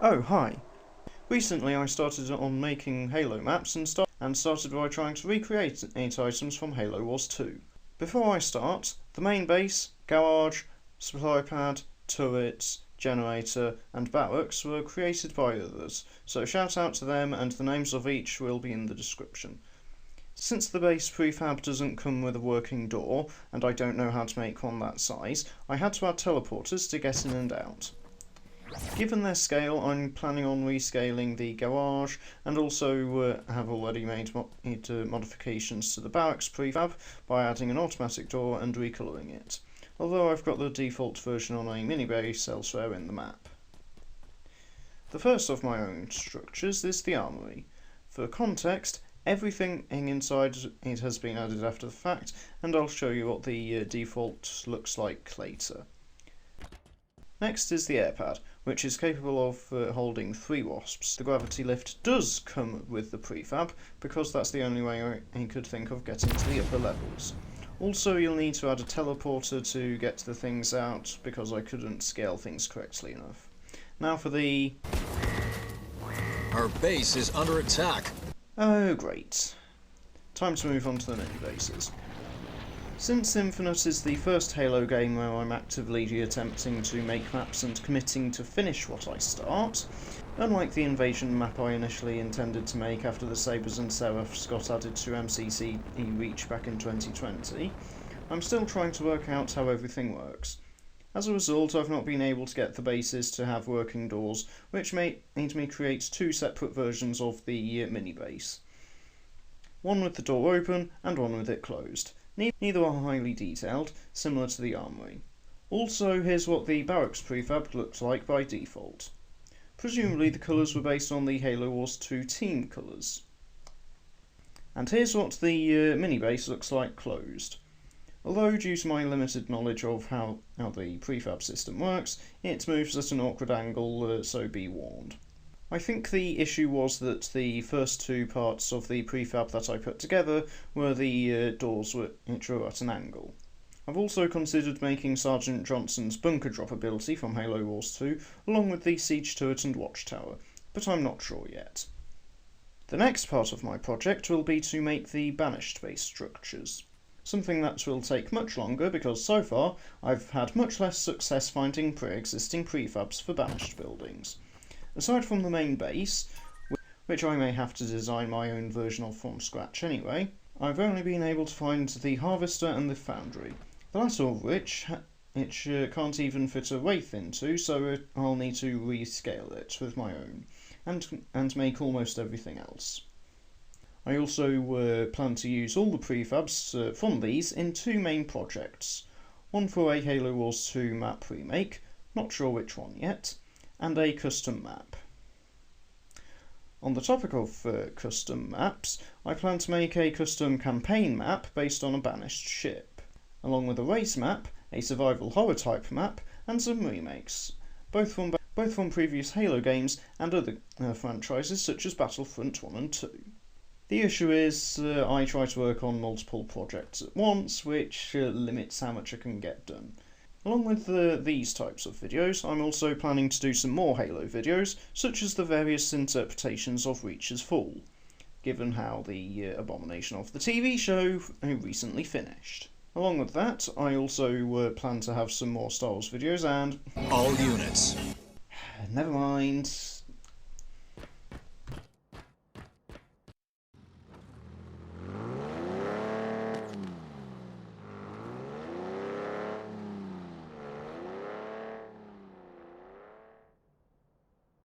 Oh, hi. Recently I started on making Halo maps and started by trying to recreate 8 items from Halo Wars 2. Before I start, the main base, garage, supply pad, turrets, generator and barracks were created by others, so shout out to them and the names of each will be in the description. Since the base prefab doesn't come with a working door, and I don't know how to make one that size, I had to add teleporters to get in and out. Given their scale, I'm planning on rescaling the garage and also have already made modifications to the barracks prefab by adding an automatic door and recolouring it, although I've got the default version on a mini base elsewhere in the map. The first of my own structures is the armory. For context, everything inside it has been added after the fact, and I'll show you what the default looks like later. Next is the airpad, which is capable of holding 3 wasps. The gravity lift does come with the prefab, because that's the only way I could think of getting to the upper levels. Also, you'll need to add a teleporter to get the things out, because I couldn't scale things correctly enough. Now for the... Our base is under attack! Oh, great. Time to move on to the mini bases. Since Infinite is the first Halo game where I'm actively attempting to make maps and committing to finish what I start, unlike the invasion map I initially intended to make after the Sabres and Seraphs got added to MCC Reach back in 2020, I'm still trying to work out how everything works. As a result, I've not been able to get the bases to have working doors, which made me create 2 separate versions of the mini base. One with the door open and one with it closed. Neither are highly detailed, similar to the armory. Also, here's what the barracks prefab looks like by default. Presumably the colours were based on the Halo Wars 2 team colours. And here's what the mini base looks like closed. Although due to my limited knowledge of how the prefab system works, it moves at an awkward angle, so be warned. I think the issue was that the first 2 parts of the prefab that I put together were the doors which were at an angle. I've also considered making Sergeant Johnson's bunker drop ability from Halo Wars 2 along with the siege turret and watchtower, but I'm not sure yet. The next part of my project will be to make the Banished base structures. Something that will take much longer because so far I've had much less success finding pre-existing prefabs for Banished buildings. Aside from the main base, which I may have to design my own version of from scratch anyway, I've only been able to find the Harvester and the Foundry, the latter of which can't even fit a Wraith into, so I'll need to rescale it with my own, and make almost everything else. I also plan to use all the prefabs from these in 2 main projects, one for a Halo Wars 2 map remake, not sure which one yet, and a custom map. On the topic of custom maps, I plan to make a custom campaign map based on a Banished ship, along with a race map, a survival horror type map, and some remakes, both from previous Halo games and other franchises such as Battlefront 1 and 2. The issue is I try to work on multiple projects at once, which limits how much I can get done. Along with these types of videos, I'm also planning to do some more Halo videos, such as the various interpretations of Reach's Fall, given how the abomination of the TV show recently finished. Along with that, I also plan to have some more Star Wars videos and... All units. Never mind.